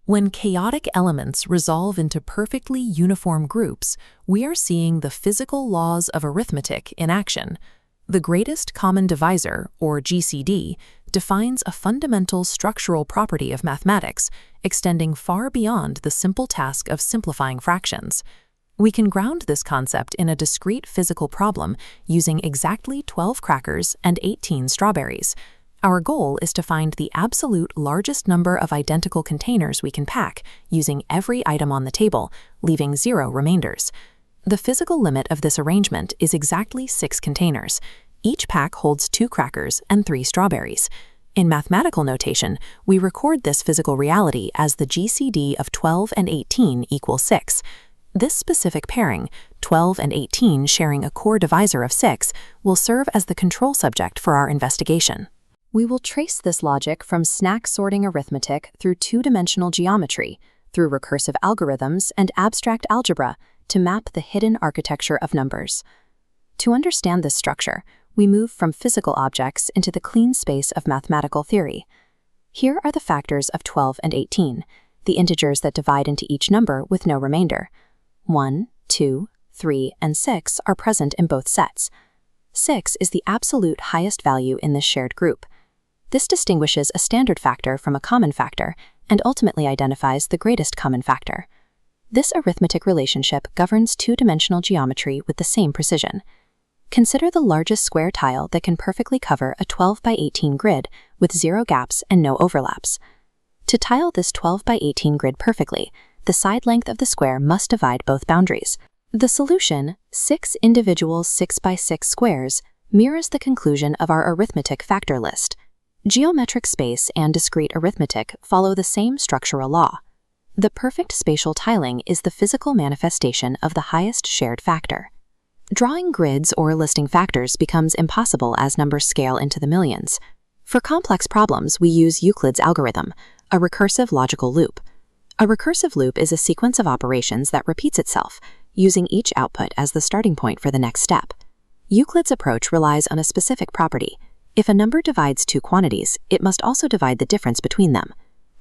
When chaotic elements resolve into perfectly uniform groups, we are seeing the physical laws of arithmetic in action. The Greatest Common Divisor, or GCD, defines a fundamental structural property of mathematics, extending far beyond the simple task of simplifying fractions. We can ground this concept in a discrete physical problem using exactly 12 crackers and 18 strawberries. Our goal is to find the absolute largest number of identical containers we can pack, using every item on the table, leaving 0 remainders. The physical limit of this arrangement is exactly 6 containers. Each pack holds 2 crackers and 3 strawberries. In mathematical notation, we record this physical reality as the GCD of 12 and 18 equals 6. This specific pairing, 12 and 18 sharing a core divisor of 6, will serve as the control subject for our investigation. We will trace this logic from snack sorting arithmetic through two-dimensional geometry, through recursive algorithms and abstract algebra to map the hidden architecture of numbers. To understand this structure, we move from physical objects into the clean space of mathematical theory. Here are the factors of 12 and 18, the integers that divide into each number with no remainder. 1, 2, 3, and 6 are present in both sets. 6 is the absolute highest value in this shared group. This distinguishes a standard factor from a common factor and ultimately identifies the greatest common factor. This arithmetic relationship governs two-dimensional geometry with the same precision. Consider the largest square tile that can perfectly cover a 12 by 18 grid with 0 gaps and no overlaps. To tile this 12 by 18 grid perfectly, the side length of the square must divide both boundaries. The solution, 6 individual 6 by 6 squares, mirrors the conclusion of our arithmetic factor list. Geometric space and discrete arithmetic follow the same structural law. The perfect spatial tiling is the physical manifestation of the highest shared factor. Drawing grids or listing factors becomes impossible as numbers scale into the millions. For complex problems, we use Euclid's algorithm, a recursive logical loop. A recursive loop is a sequence of operations that repeats itself, using each output as the starting point for the next step. Euclid's approach relies on a specific property. If a number divides two quantities, it must also divide the difference between them.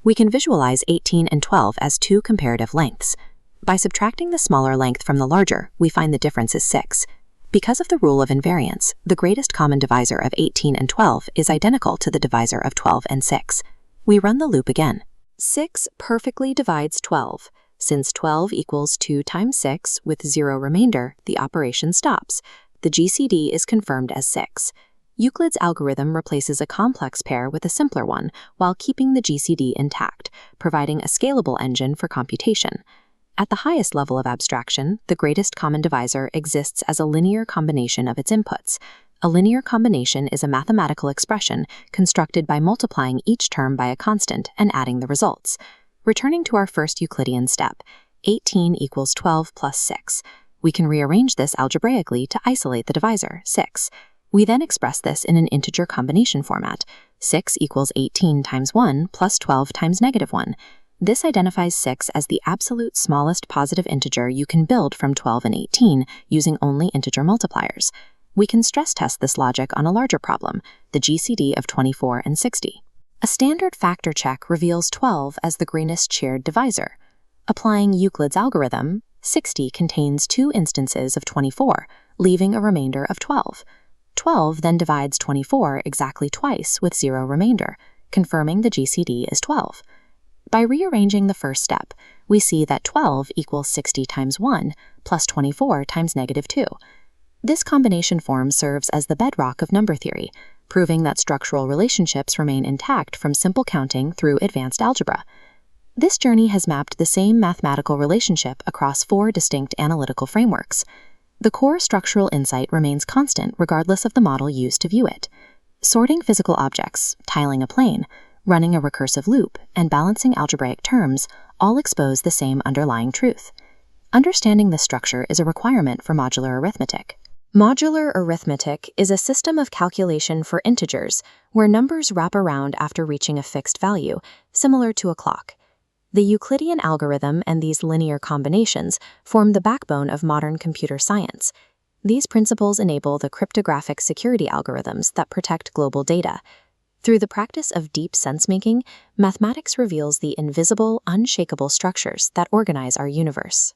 We can visualize 18 and 12 as two comparative lengths. By subtracting the smaller length from the larger, we find the difference is 6. Because of the rule of invariance, the greatest common divisor of 18 and 12 is identical to the divisor of 12 and 6. We run the loop again. 6 perfectly divides 12. Since 12 equals 2 times 6 with 0 remainder, the operation stops. The GCD is confirmed as 6. Euclid's algorithm replaces a complex pair with a simpler one while keeping the GCD intact, providing a scalable engine for computation. At the highest level of abstraction, the greatest common divisor exists as a linear combination of its inputs. A linear combination is a mathematical expression constructed by multiplying each term by a constant and adding the results. Returning to our first Euclidean step, 18 equals 12 plus 6. We can rearrange this algebraically to isolate the divisor, 6. We then express this in an integer combination format. 6 equals 18 times 1 plus 12 times -1. This identifies 6 as the absolute smallest positive integer you can build from 12 and 18 using only integer multipliers. We can stress test this logic on a larger problem, the GCD of 24 and 60. A standard factor check reveals 12 as the greatest shared divisor. Applying Euclid's algorithm, 60 contains 2 instances of 24, leaving a remainder of 12. 12 then divides 24 exactly twice with 0 remainder, confirming the GCD is 12. By rearranging the first step, we see that 12 equals 60 times 1 plus 24 times -2. This combination form serves as the bedrock of number theory, proving that structural relationships remain intact from simple counting through advanced algebra. This journey has mapped the same mathematical relationship across 4 distinct analytical frameworks. The core structural insight remains constant regardless of the model used to view it. Sorting physical objects, tiling a plane, running a recursive loop, and balancing algebraic terms all expose the same underlying truth. Understanding this structure is a requirement for modular arithmetic. Modular arithmetic is a system of calculation for integers where numbers wrap around after reaching a fixed value, similar to a clock. The Euclidean algorithm and these linear combinations form the backbone of modern computer science. These principles enable the cryptographic security algorithms that protect global data. Through the practice of deep sense-making, mathematics reveals the invisible, unshakable structures that organize our universe.